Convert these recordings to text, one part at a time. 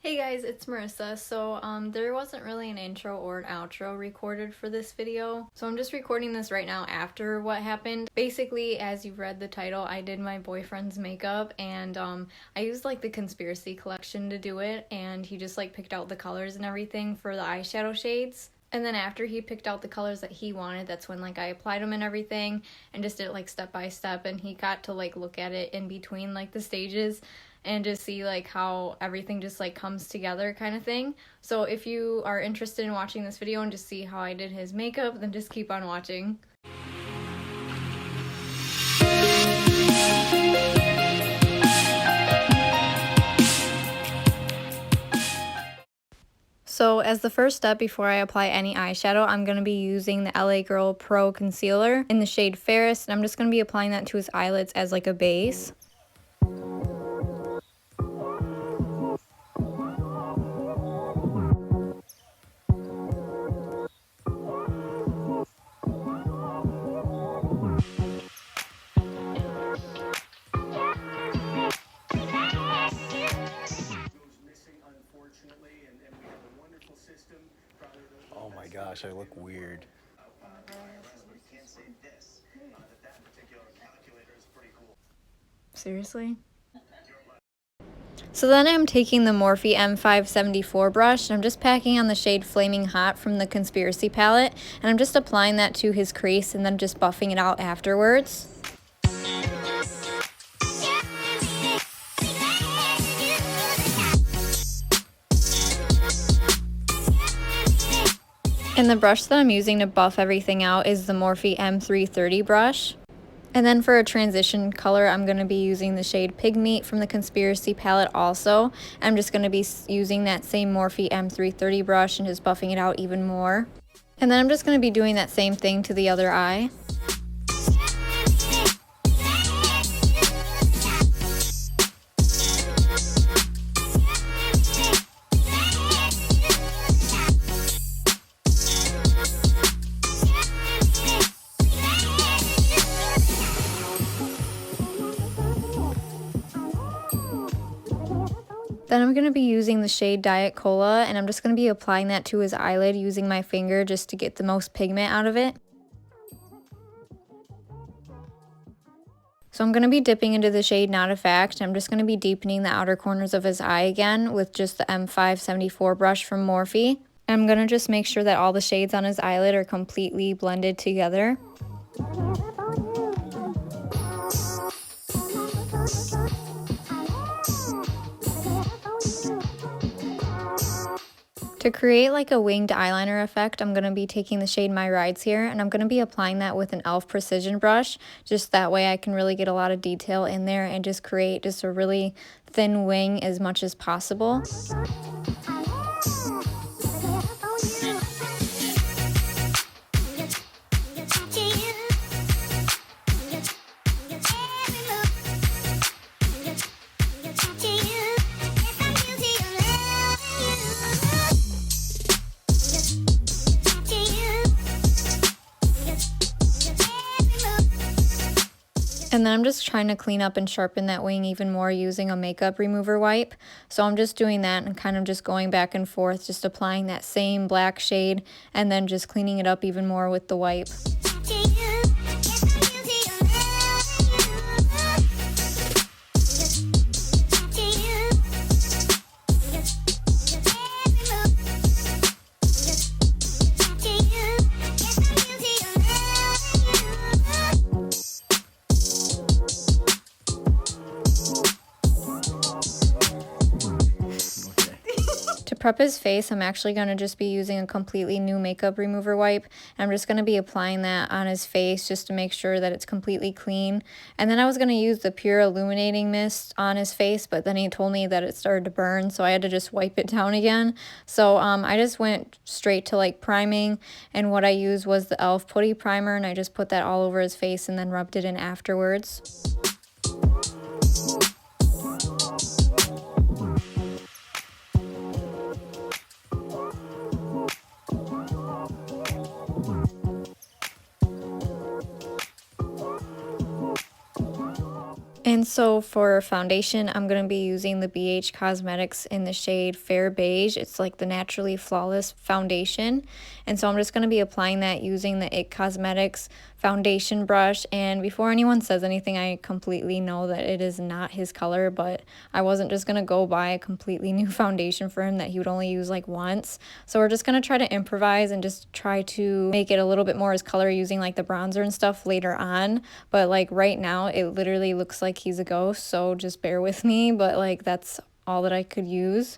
Hey guys, it's Marissa. So there wasn't really an intro or an outro recorded for this video. So I'm just recording this right now after what happened. Basically, as you've read the title, I did my boyfriend's makeup and I used like the conspiracy collection to do it, and he just like picked out the colors and everything for the eyeshadow shades. And then after he picked out the colors that he wanted, that's when like I applied them and everything and just did it like step by step, and he got to like look at it in between like the stages and just see like how everything just like comes together kind of thing. So if you are interested in watching this video and just see how I did his makeup, then just keep on watching. So as the first step before I apply any eyeshadow, I'm going to be using the LA Girl Pro Concealer in the shade Fairest, and I'm just going to be applying that to his eyelids as like a base. Oh my gosh, I look weird. Seriously? So then I'm taking the Morphe M574 brush, and I'm just packing on the shade Flaming Hot from the Conspiracy palette, and I'm just applying that to his crease and then just buffing it out afterwards. And the brush that I'm using to buff everything out is the Morphe M330 brush. And then for a transition color, I'm going to be using the shade Pigmeat from the Conspiracy palette also. I'm just going to be using that same Morphe M330 brush and just buffing it out even more. And then I'm just going to be doing that same thing to the other eye. Then I'm going to be using the shade Diet Cola, and I'm just going to be applying that to his eyelid using my finger just to get the most pigment out of it. So I'm going to be dipping into the shade Not a Fact, and I'm just going to be deepening the outer corners of his eye again with just the M574 brush from Morphe. And I'm going to just make sure that all the shades on his eyelid are completely blended together. To create like a winged eyeliner effect, I'm going to be taking the shade My Rides here, and I'm going to be applying that with an e.l.f. precision brush. Just that way I can really get a lot of detail in there and just create just a really thin wing as much as possible. And then I'm just trying to clean up and sharpen that wing even more using a makeup remover wipe. So I'm just doing that and kind of just going back and forth, just applying that same black shade and then just cleaning it up even more with the wipe. To prep his face, I'm actually going to just be using a completely new makeup remover wipe. And I'm just going to be applying that on his face just to make sure that it's completely clean. And then I was going to use the Pure Illuminating Mist on his face, but then he told me that it started to burn, so I had to just wipe it down again. So I just went straight to like priming, and what I used was the e.l.f. Putty Primer, and I just put that all over his face and then rubbed it in afterwards. And so for foundation, I'm going to be using the BH Cosmetics in the shade Fair Beige. It's like the Naturally Flawless foundation. And so I'm just going to be applying that using the IT Cosmetics foundation brush. And before anyone says anything, I completely know that it is not his color, but I wasn't just going to go buy a completely new foundation for him that he would only use like once. So we're just going to try to improvise and just try to make it a little bit more his color using like the bronzer and stuff later on. But like right now, it literally looks like he's a ghost, so just bear with me, but like that's all that I could use.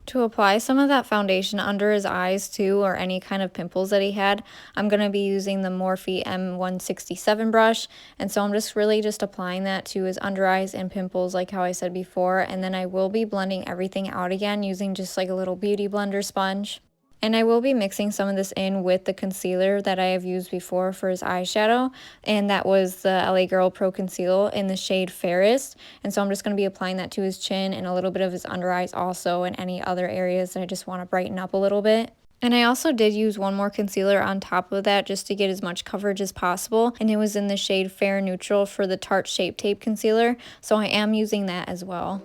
To apply some of that foundation under his eyes too, or any kind of pimples that he had, I'm going to be using the Morphe M167 brush, and so I'm just really just applying that to his under eyes and pimples like how I said before, and then I will be blending everything out again using just like a little beauty blender sponge. And I will be mixing some of this in with the concealer that I have used before for his eyeshadow, and that was the LA Girl Pro Conceal in the shade Fairest. And so I'm just going to be applying that to his chin and a little bit of his under eyes also, and any other areas that I just want to brighten up a little bit. And I also did use one more concealer on top of that just to get as much coverage as possible, and it was in the shade Fair Neutral for the Tarte Shape Tape Concealer, so I am using that as well.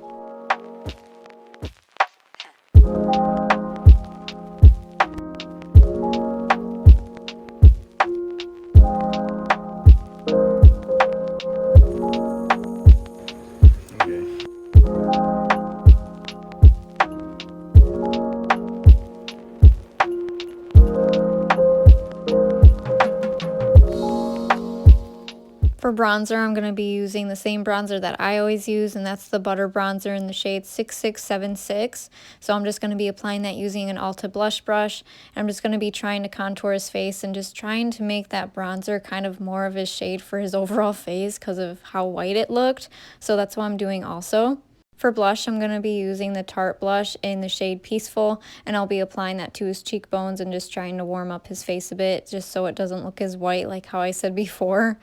For bronzer, I'm going to be using the same bronzer that I always use, and that's the Butter Bronzer in the shade 6676. So I'm just going to be applying that using an Ulta blush brush. And I'm just going to be trying to contour his face and just trying to make that bronzer kind of more of his shade for his overall face because of how white it looked. So that's what I'm doing also. For blush, I'm going to be using the Tarte blush in the shade Peaceful, and I'll be applying that to his cheekbones and just trying to warm up his face a bit just so it doesn't look as white like how I said before.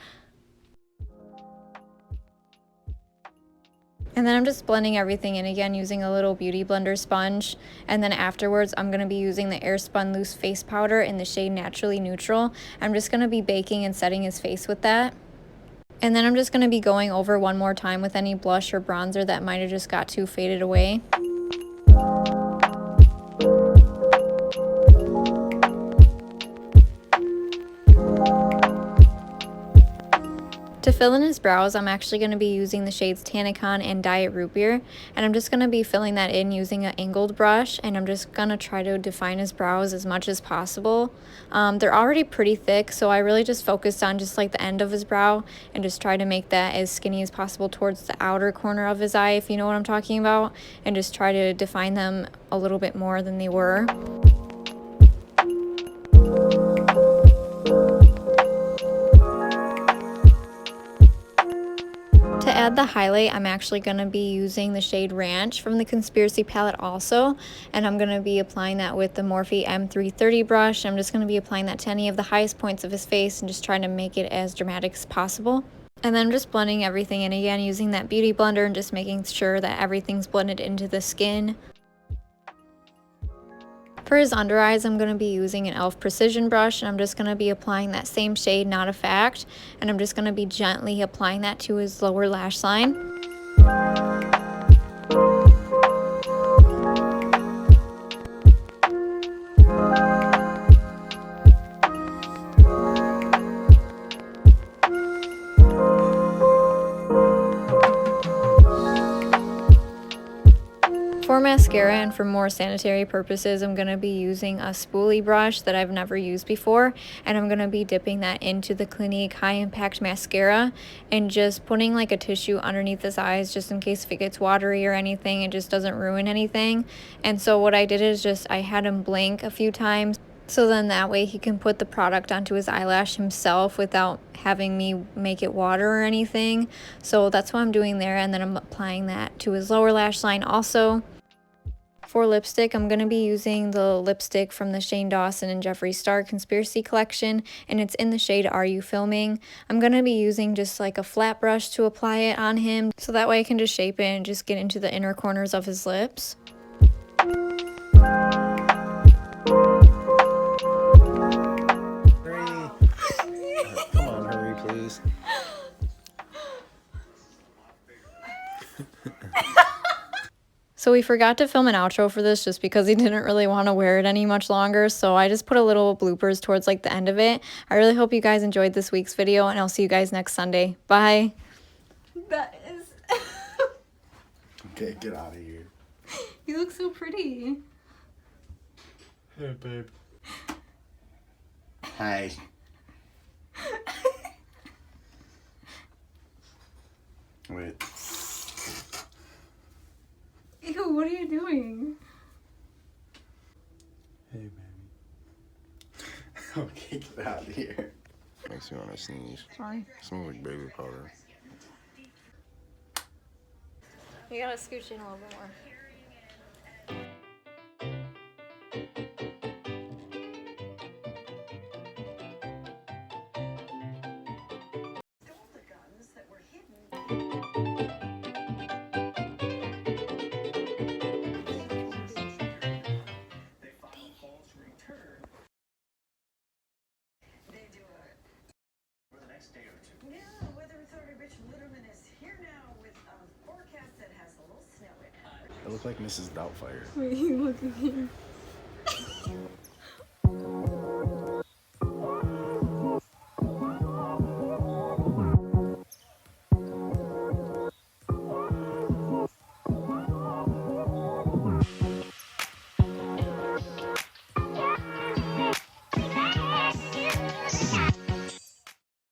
And then I'm just blending everything in again using a little beauty blender sponge. And then afterwards, I'm going to be using the Airspun Loose Face Powder in the shade Naturally Neutral. I'm just going to be baking and setting his face with that. And then I'm just going to be going over one more time with any blush or bronzer that might have just got too faded away. To fill in his brows, I'm actually going to be using the shades Tannicon and Diet Root Beer, and I'm just going to be filling that in using an angled brush, and I'm just going to try to define his brows as much as possible. They're already pretty thick, so I really just focused on just like the end of his brow and just try to make that as skinny as possible towards the outer corner of his eye, if you know what I'm talking about, and just try to define them a little bit more than they were. To add the highlight, I'm actually going to be using the shade Ranch from the Conspiracy palette also, and I'm going to be applying that with the Morphe M330 brush. I'm just going to be applying that to any of the highest points of his face and just trying to make it as dramatic as possible. And then I'm just blending everything in again using that beauty blender and just making sure that everything's blended into the skin. For his under eyes, I'm going to be using an e.l.f. Precision brush, and I'm just going to be applying that same shade, Not a Fact, and I'm just going to be gently applying that to his lower lash line. For mascara and for more sanitary purposes, I'm going to be using a spoolie brush that I've never used before, and I'm going to be dipping that into the Clinique High Impact Mascara and just putting like a tissue underneath his eyes just in case if it gets watery or anything, it just doesn't ruin anything. And so what I did is just I had him blink a few times, so then that way he can put the product onto his eyelash himself without having me make it water or anything. So that's what I'm doing there, and then I'm applying that to his lower lash line also. For lipstick, I'm going to be using the lipstick from the Shane Dawson and Jeffree Star Conspiracy Collection, and it's in the shade Are You Filming? I'm going to be using just like a flat brush to apply it on him, so that way I can just shape it and just get into the inner corners of his lips. Come on, hurry, please. So we forgot to film an outro for this just because he didn't really want to wear it any much longer. So I just put a little bloopers towards like the end of it. I really hope you guys enjoyed this week's video, and I'll see you guys next Sunday. Bye. That is... Okay, get out of here. You look so pretty. Hey, babe. Hi. Wait. Ew, what are you doing? Hey, baby. Okay, get out of here. Makes me want to sneeze. Sorry. Smells like baby powder. You gotta scooch in a little bit more. I look like Mrs. Doubtfire. Wait, look at him.